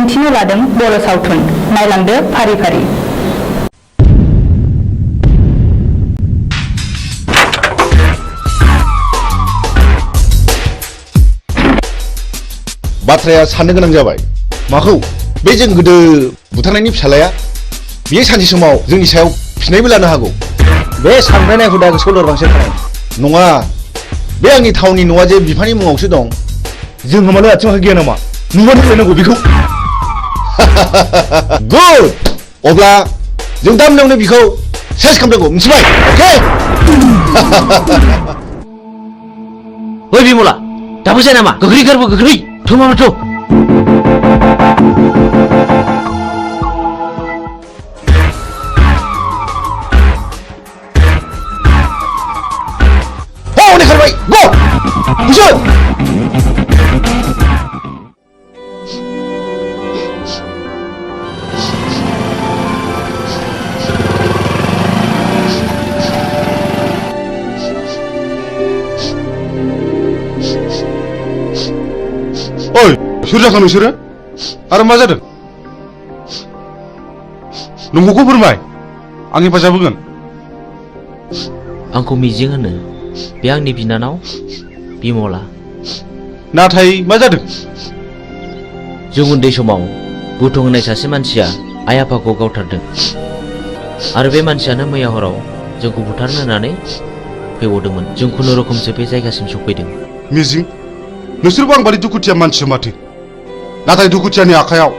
दिन्थिनो लादों बर' सावथुन नायलांदो फारि फारि। बाथ्राया साननो गोनां जाबाय। माखौ? बे जों गोदो बुथारनायनि फिसालाया बेयो सानसे समाव जोंनि सायाव फिनायबो लानो हागौ। बे सानफ्रायनाय हुदा गोसोआव लोरबांसो थानाय नङा। बे आंनि थावनि न'आ जे बिफानि मुङावसो दं। जों होमानो आथिं आखाइ गैया नामा? नुबानो होलायनांगौ बेखौ। गुड। अब्ला जों दा मोनायावनो बिखौ सेस खालामनांगौ, मिथिबाय? अके? ओइ बिमला, दाबो जाया नामा? गोख्रै गारबो गोख्रै। थ' मामा थ'। हनै खारबाय। गो! बुसोन! ओइ, सोर जाखो नोंसोरो? आरो मा जादों? नंगौखौ फोरमाय। आं हेफाजाब होगोन। आंखौ मिजिं होनो। बे आंनि बिनानाव बिमला। नाथाय मा जादों? जों उन्दै समाव बुथु होननाय सासे मानसिया आइ आफाखौ गावथारदों आरो बे मानसियानो मैया हराव जोंखौ बुथारनो होननानै फैबावदोंमोन। जों खुनुरुखुमसो बे जायगासिम सफैदों। मिजिं, नोंसोरबो आं बादि दुखुथिया मानसि माथो। नाथाय दुखुथियानि आखायाव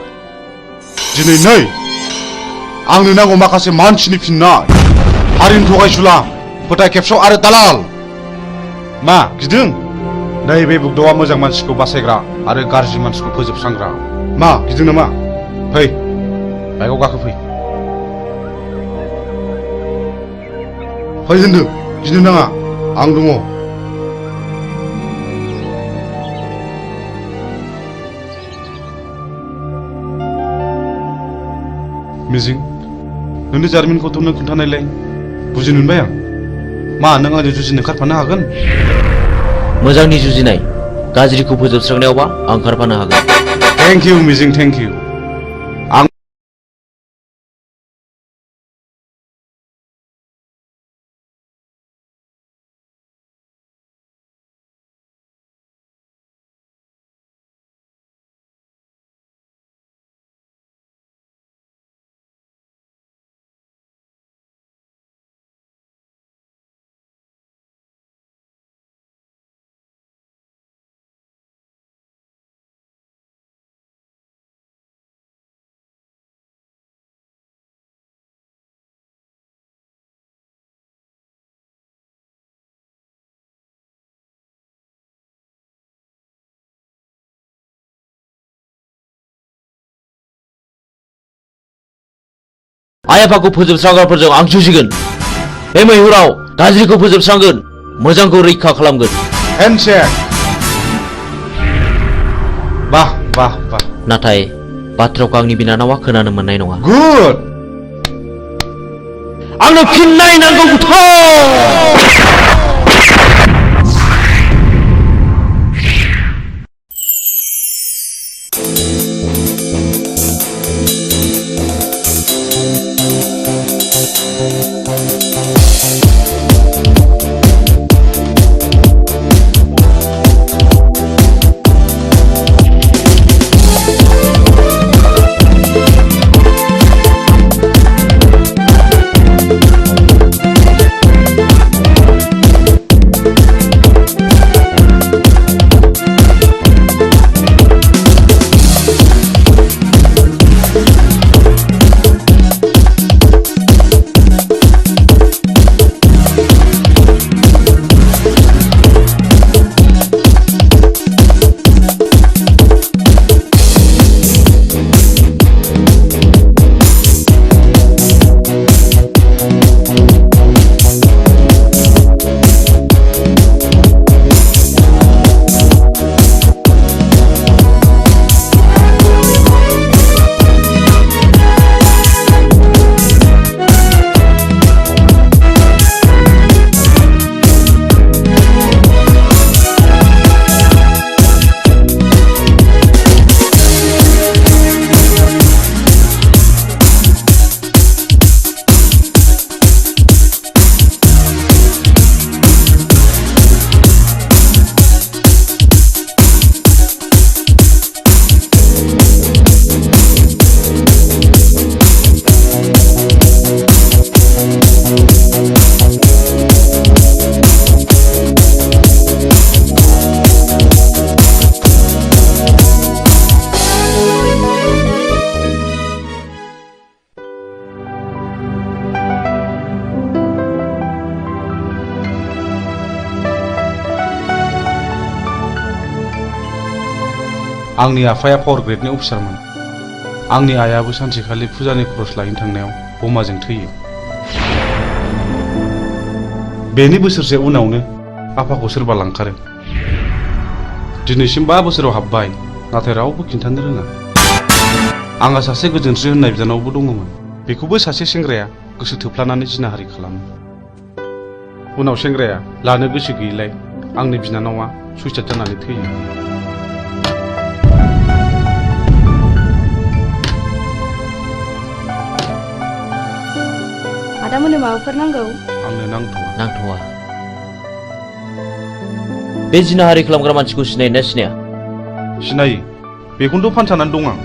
दिनै नै आंनो नांगौ माखासे मानसिनि फिननाय। हारिनि थगायसुला, फोथाय खेबस' आरो दालाल। मा गिदों? नैबे बुग्दावा मोजां मानसिखौ बासायग्रा आरो गाज्रि मानसिखौ फोजोबस्रांग्रा। मा गिदों नामा? फै, बाइकआव गाखो फै। फै होनदों, गिनो नाङा, आं दङ। मिजिं, नोंनि जारिमिनखौथ' नों खोन्थानायलाय बुजिनो मोनबाय आं। मा नों आंजों जुजिनो ओंखारफानो हागोन? मोजांनि जुजिनाय, गाज्रिखौ फोजोबस्रांनायावबा आं ओंखारफानो हागोन। थेंक इउ मिजिं, थेंक इउ। आं आइ आफाखौ फोजोबस्रांग्राफोरजों आं जुजिगोन। बे मैहुराव गाज्रिखौ फोजोबस्रांगोन, मोजांखौ रैखा खालामगोन। हेन्डशेक। बाह बाह बाह। नाथाय बाथ्राखौ आंनि बिनानावा खोनानो मोननाय नङा। गुड। आंनो फिननाय नांगौ बुथार। आंनि आफाया पावार ग्रेडनि अफिसारमोन। आंनि आइयाबो सानसेखालि फुजानि खरस लायनो थांनायाव बमाजों थैयो। बेनि बोसोरसे उनावनो आफाखौ सोरबा लांखारो। दिनैसिम 5 बोसोराव हाबबाय, नाथाय रावबो खिन्थानो रोङा। आंहा सासे गोजोनस्रि होननाय बिनानावबो दङमोन। बेखौबो सासे सेंग्राया गोसो थोफ्लानानै जिनाहारि खालामो। उनाव सेंग्राया लानो गोसो गैयैलाय आंनि बिनानावा सुइसाइड जानानै थैयो। आदामोननो माबाफोर नांगौ? आंनो नांथ'वा। बे जिनाहारि खालामग्रा मानसिखौ सिनायोना सिनाया? सिनायो, बेखौनोथ' फानसानानै दं आं।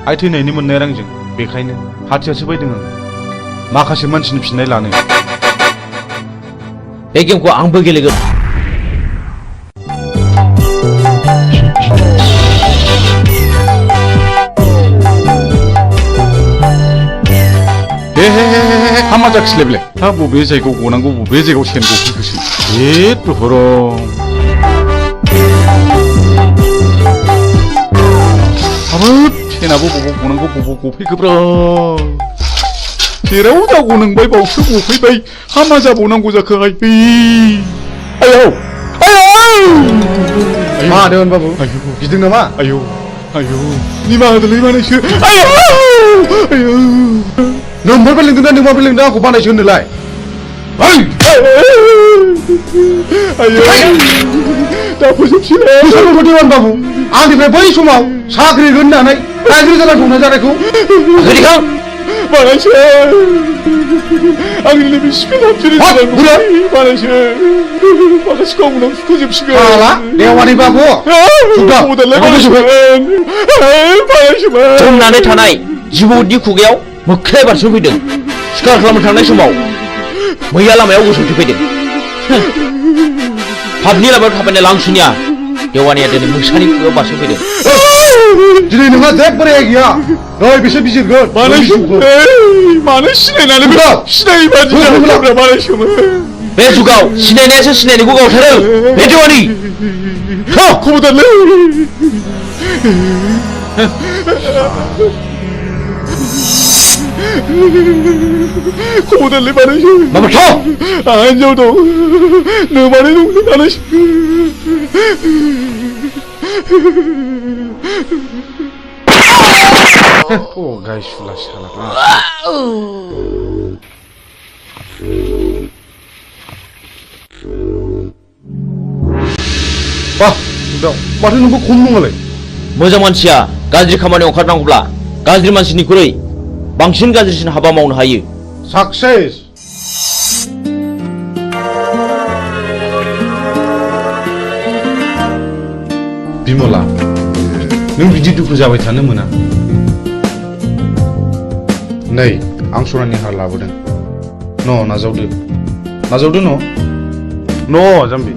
आइ थैनायनि मोननाय रांजों, बेखायनो हाथियारसो बायदों आं माखासे मानसिनि फिननाय लानो। बे गेमखौ आंबो गेलेगोन। हामा जाखिलायबाय। हा बबे जायगायाव गनांगौ बबे जायगायाव सेन गफैखोसै। हाबाब सेनाबो बबाव गनांगौ बबाव गफैखोब्रा। जेराव जागौ नोंबाय बावसो गफैबाय। हामा जाबावनांगौ जाखोहाय। आयौ मा होदों बाबु? गिदों नामा? आयौ निमाहा होदोलै मानैसो। नोंबो लिंदों ना नोंबो लिंदों आंखौ बानायसो होनोलाय? दा फोजोबसै बाबु, आंनिफ्राय बै समाव साख्रि होननानै रायजो जाना दंना जानायखौ बानायसो आंनि लोगो सिखोलाबसो बानायसो माखासे गावनाव सुखुजोबसिगोन। देवानि बाबु जमनानै थानाय जिबौनि खुगायाव मोख्राया बारस'फैदों। सिखार खालामनो थांनाय समाव मैया लामायाव गसंथि फैदों। पाबनि लामायाव थाबायनाय लांसुनिया देवानिया दिनै मोसानि खुगायाव बारस'फैदों। दिनै नोंहा जेबो रेहाय गैया। नै बिसोर बिजिरगोन। मानो सिनायनानै सिनायै बादि जाबाय बानायसोमोन। बे जुगाव सिनायनायासो सिनायनायखौ गावथारो। बे देवानि खबरदारलै। खबरदारलै बानायसो। आंहा हिनजाव दं, नोमानै दं बानायसो। गायसुला साला। माथो नोंबो खम नङालाय? मोजां मानसिया गाज्रि खामानियाव ओंखारनांगौब्ला गाज्रि मानसिनिख्रुइ बांसिन गाज्रिसिन हाबा मावनो हायो। साक्सेस। बिमला, नों बिदि दुखु जाबाय थानो मोना। नै आं सनानि हार लाबोदों। नाजावदो जाम्बि।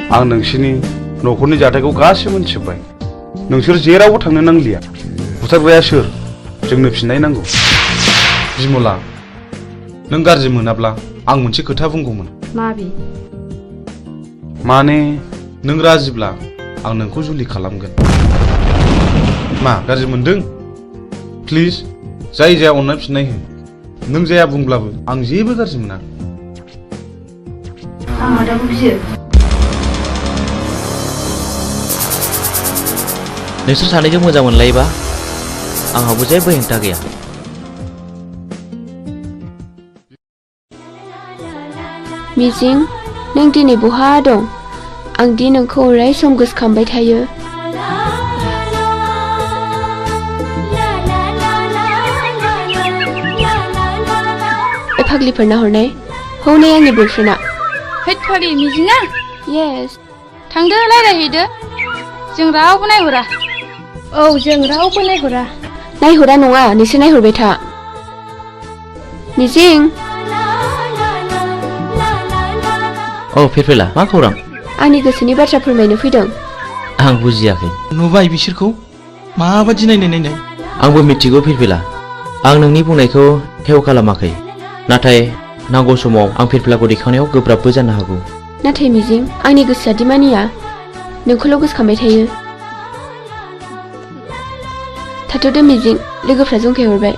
आं नोंसिनि न'खरनि जाथायखौ गासिबो मिथिजोब्बाय। नोंसोर जेरावबो थांनो नांलिया। बुथारग्राया सोर? जोंनो फिननाय नांगौ। बिमला, नों गाज्रि मोनाब्ला आं मोनसे खोथा बुंगौमोन। माने नों राजिब्ला आं नोंखौ जुलि खालामगोन। मा गाज्रि मोनदों? प्लिज जाय जाया अननाय फिननाय हो। नों जाया बुंब्लाबो आं जेबो गाज्रि मोना। नोंसोर सानैजों मोजां मोनलायोबा आंहाबो जेबो हेंथा गैया। मिजिं, नों दिनै बहा दं? आं दि नोंखौ अराय सम गोसोखांबाय थायो। फाग्लिफोरना हरनाय हौनै आंनि बयफ्रेन्डआ। हैद फाग्लि मिजिङा? येस। थांदो रायज्लायहैदो। जों रावबो नायहरा। औ, जों रावबो नायहरा। नायहरा नङा, नोंसोर नायहरबाय था। मिजिं। औ फिरफिला, मा खौरां? आंनि गोसोनि बाथ्रा फोरमायनो फैदों। आं बुजियाखै। नुबाय बिसोरखौ माबादि नायनाय। आंबो मिथिगौ फिरफिला। आं नोंनि बुंनायखौ हेव खालामाखै। नाथाय नांगौ समाव आं फिरफिलाखौ दैखांनायाव गोब्राबबो जानो हागौ। नाथाय मिजिं आंनि गोसोआ दि मानिया नोंखौल' गोसोखांबाय थायो। थाथ'दो मिजिं लोगोफ्रा जंखायहरबाय।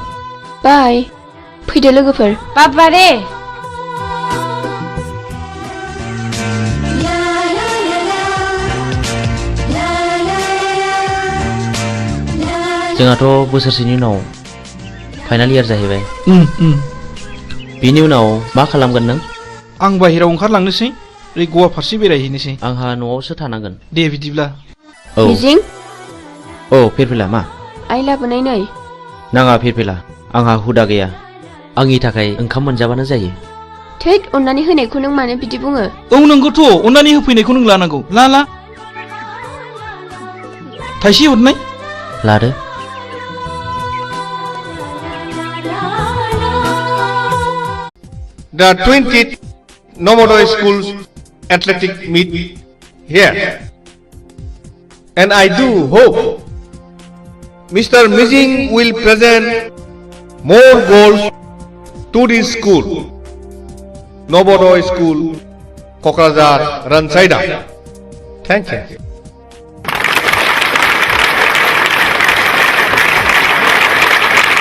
बाय फैदो लोगोफोर। बाबा रे जोंहाथ' बोसोरसेनि उनाव फाइनाल इयार जाहैबाय। बिनि उनाव मा खालामगोन नों? आं बाहेरायाव ओंखारलांनोसै ओरै गवा फारसे बेरायहैनोसै। आंहा न'आवसो थानांगोन। दे बिदिब्ला। औ मिजिं औ फिरफिला मा? आइ लाबोनाय नै। नाङा फिरफिला आंहा हुदा गैया। आंनि थाखाय ओंखाम मोनजाबानो जायो। थैद अननानै होनायखौ नों मानो बिदि बुङो? औ नंगौथ' अननानै होफैनायखौ नों लानांगौ। ला थाइसे हरनाय। लादो। The 20th Novonoy School's athletic meet here. And I do hope Mr. Mijing will present more goals to this school, Novonoy School, Kokrajhar, Ransaida. Thank you.